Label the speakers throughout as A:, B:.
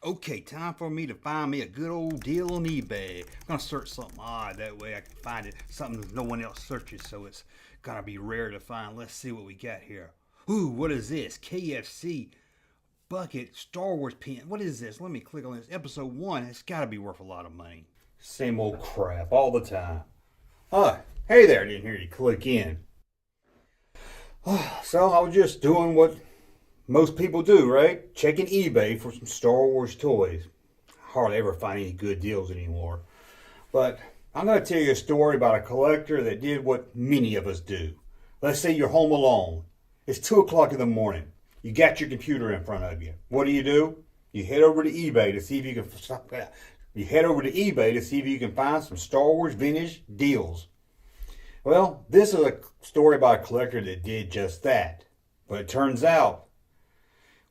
A: Okay, time for me to find me a good old deal on eBay. I'm gonna search something odd, that way I can find it. Something no one else searches, so it's gonna be rare to find. Let's see what we got here. Ooh, what is this? KFC bucket Star Wars pin. What is this? Let me click on this. Episode 1. It's gotta be worth a lot of money. Same old crap all the time. Hey there, didn't hear you click in. So I was just doing what most people do, right? Checking eBay for some Star Wars toys. Hardly ever find any good deals anymore. But I'm going to tell you a story about a collector that did what many of us do. Let's say you're home alone. It's 2 o'clock in the morning. You got your computer in front of you. What do? You head over to eBay to see if you can find some Star Wars vintage deals. Well, this is a story about a collector that did just that. But it turns out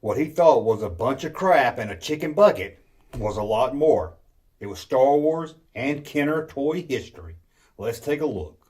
A: what he thought was a bunch of crap and a chicken bucket was a lot more. It was Star Wars and Kenner toy history. Let's take a look.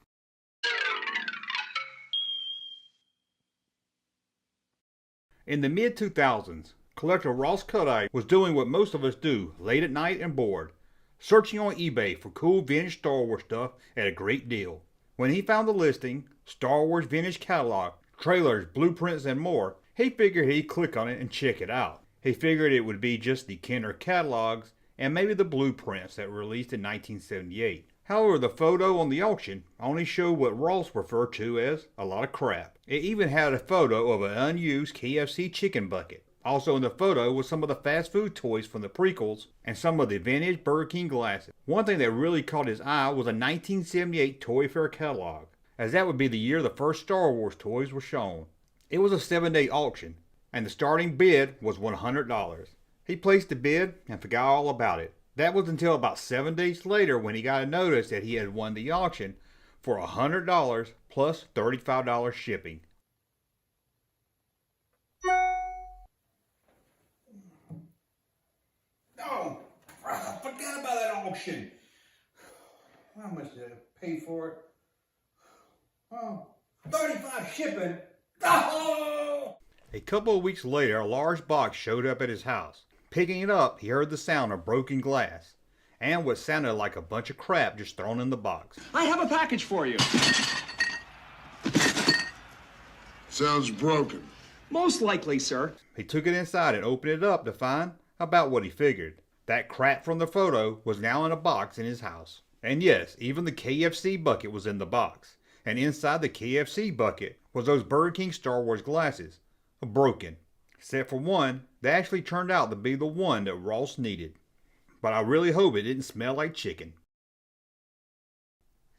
A: In the mid-2000s, collector Ross Cuddite was doing what most of us do late at night and bored, searching on eBay for cool vintage Star Wars stuff at a great deal. When he found the listing, Star Wars Vintage Catalog, trailers, blueprints, and more, he figured he'd click on it and check it out. He figured it would be just the Kenner catalogs and maybe the blueprints that were released in 1978. However, the photo on the auction only showed what Ross referred to as a lot of crap. It even had a photo of an unused KFC chicken bucket. Also in the photo was some of the fast food toys from the prequels and some of the vintage Burger King glasses. One thing that really caught his eye was a 1978 Toy Fair catalog, as that would be the year the first Star Wars toys were shown. It was a 7-day auction, and the starting bid was $100. He placed the bid and forgot all about it. That was until about 7 days later when he got a notice that he had won the auction for $100 plus $35 shipping. Oh, I forgot about that auction. How much did I pay for it? Oh, $35 shipping. Oh! A couple of weeks later, a large box showed up at his house. Picking it up, he heard the sound of broken glass and what sounded like a bunch of crap just thrown in the box.
B: I have a package for you.
C: Sounds broken.
B: Most likely, sir.
A: He took it inside and opened it up to find about what he figured. That crap from the photo was now in a box in his house. And yes, even the KFC bucket was in the box. And inside the KFC bucket was those Burger King Star Wars glasses. Broken. Except for one that actually turned out to be the one that Ross needed. But I really hope it didn't smell like chicken.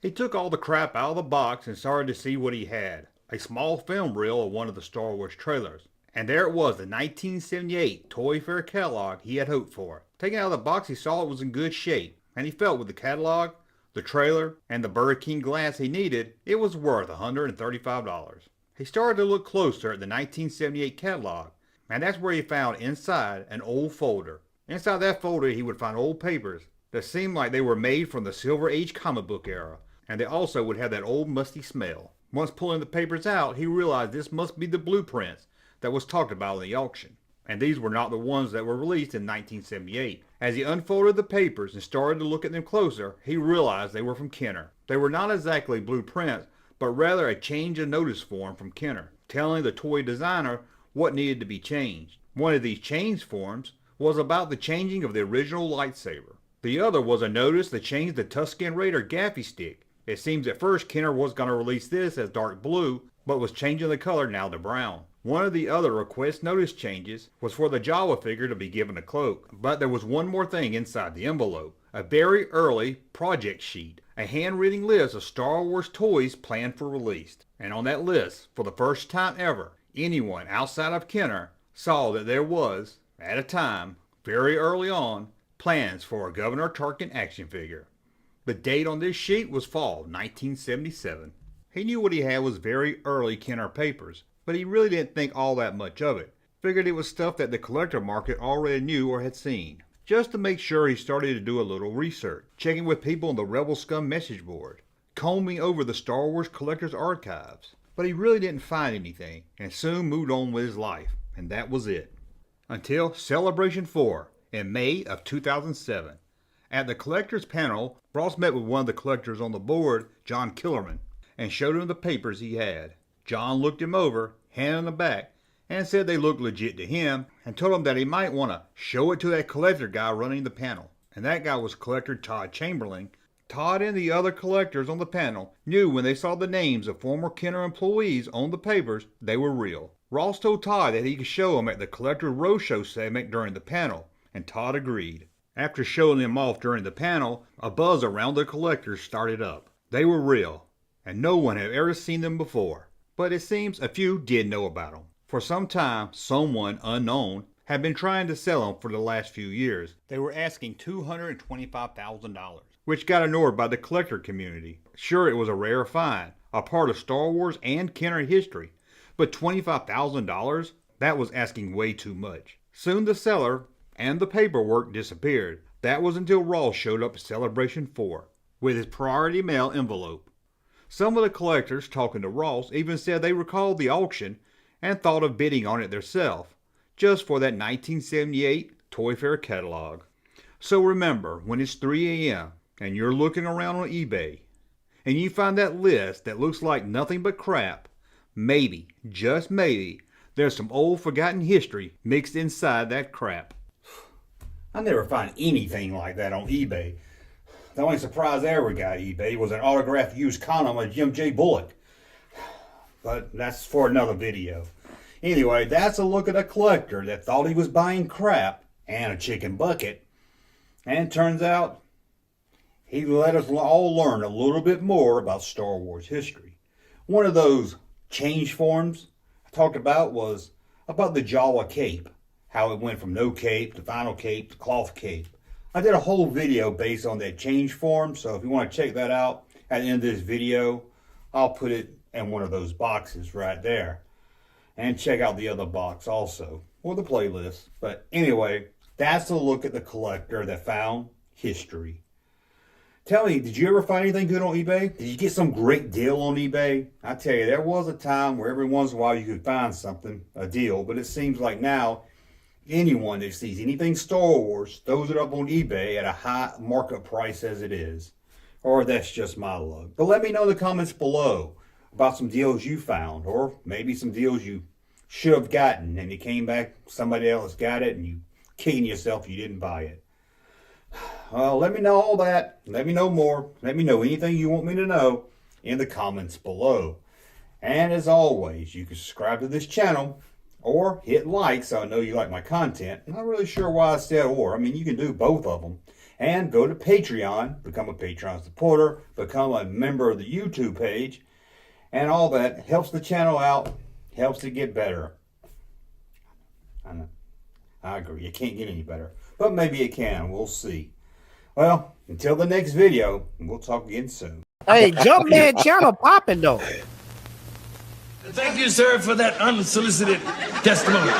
A: He took all the crap out of the box and started to see what he had. A small film reel of one of the Star Wars trailers. And there it was, the 1978 Toy Fair catalog he had hoped for. Taking it out of the box, he saw it was in good shape. And he felt with the catalog, the trailer, and the Burger King glass he needed, it was worth $135. He started to look closer at the 1978 catalog, and that's where he found inside an old folder. Inside that folder he would find old papers that seemed like they were made from the Silver Age comic book era, and they also would have that old musty smell. Once pulling the papers out, he realized this must be the blueprints that was talked about in the auction, and these were not the ones that were released in 1978. As he unfolded the papers and started to look at them closer, he realized they were from Kenner. They were not exactly blueprints, but rather a change of notice form from Kenner, telling the toy designer what needed to be changed. One of these change forms was about the changing of the original lightsaber. The other was a notice to change the Tusken Raider gaffy stick. It seems at first Kenner was going to release this as dark blue, but was changing the color now to brown. One of the other request notice changes was for the Jawa figure to be given a cloak, but there was one more thing inside the envelope. A very early project sheet, a handwritten list of Star Wars toys planned for release. And on that list, for the first time ever, anyone outside of Kenner saw that there was, at a time, very early on, plans for a Governor Tarkin action figure. The date on this sheet was fall 1977. He knew what he had was very early Kenner papers, but he really didn't think all that much of it. Figured it was stuff that the collector market already knew or had seen. Just to make sure, he started to do a little research, checking with people on the Rebel Scum message board, combing over the Star Wars collector's archives. But he really didn't find anything, and soon moved on with his life, and that was it. Until Celebration 4, in May of 2007. At the collector's panel, Ross met with one of the collectors on the board, John Killerman, and showed him the papers he had. John looked him over, handed them back, and said they looked legit to him, and told him that he might want to show it to that collector guy running the panel. And that guy was collector Todd Chamberlain. Todd and the other collectors on the panel knew when they saw the names of former Kenner employees on the papers, they were real. Ross told Todd that he could show them at the Collector's Roadshow segment during the panel, and Todd agreed. After showing them off during the panel, a buzz around the collectors started up. They were real, and no one had ever seen them before. But it seems a few did know about them. For some time, someone unknown had been trying to sell them for the last few years. They were asking $225,000, which got ignored by the collector community. Sure, it was a rare find, a part of Star Wars and Kenner history, but $25,000? That was asking way too much. Soon the seller and the paperwork disappeared. That was until Ross showed up at Celebration 4 with his priority mail envelope. Some of the collectors talking to Ross even said they recalled the auction and thought of bidding on it themselves, just for that 1978 Toy Fair catalog. So remember, when it's 3 a.m. and you're looking around on eBay and you find that list that looks like nothing but crap, maybe, just maybe, there's some old forgotten history mixed inside that crap. I never find anything like that on eBay. The only surprise I ever got eBay was an autographed used condom of Jim J. Bullock. But that's for another video. Anyway, that's a look at a collector that thought he was buying crap and a chicken bucket. And it turns out he let us all learn a little bit more about Star Wars history. One of those change forms I talked about was about the Jawa cape. How it went from no cape to final cape to cloth cape. I did a whole video based on that change form, so if you want to check that out at the end of this video, I'll put it in one of those boxes right there. And check out the other box also, or the playlist. But anyway, that's a look at the collector that found history. Tell me, did you ever find anything good on eBay? Did you get some great deal on eBay? I tell you, there was a time where every once in a while you could find something, a deal, but it seems like now anyone that sees anything Star Wars throws it up on eBay at a high markup price as it is. Or that's just my luck. But let me know in the comments below about some deals you found, or maybe some deals you should have gotten and you came back, somebody else got it, and you kicking yourself you didn't buy it. Well, let me know all that. Let me know more. Let me know anything you want me to know in the comments below. And as always, you can subscribe to this channel or hit like so I know you like my content. I'm not really sure why I said or. I mean, you can do both of them. And go to Patreon, become a Patreon supporter, become a member of the YouTube page, and all that helps the channel out, helps it get better. I know. I agree. It can't get any better. But maybe it can. We'll see. Well, until the next video, we'll talk again soon.
D: Hey, Junkman channel popping though.
E: Thank you, sir, for that unsolicited testimony.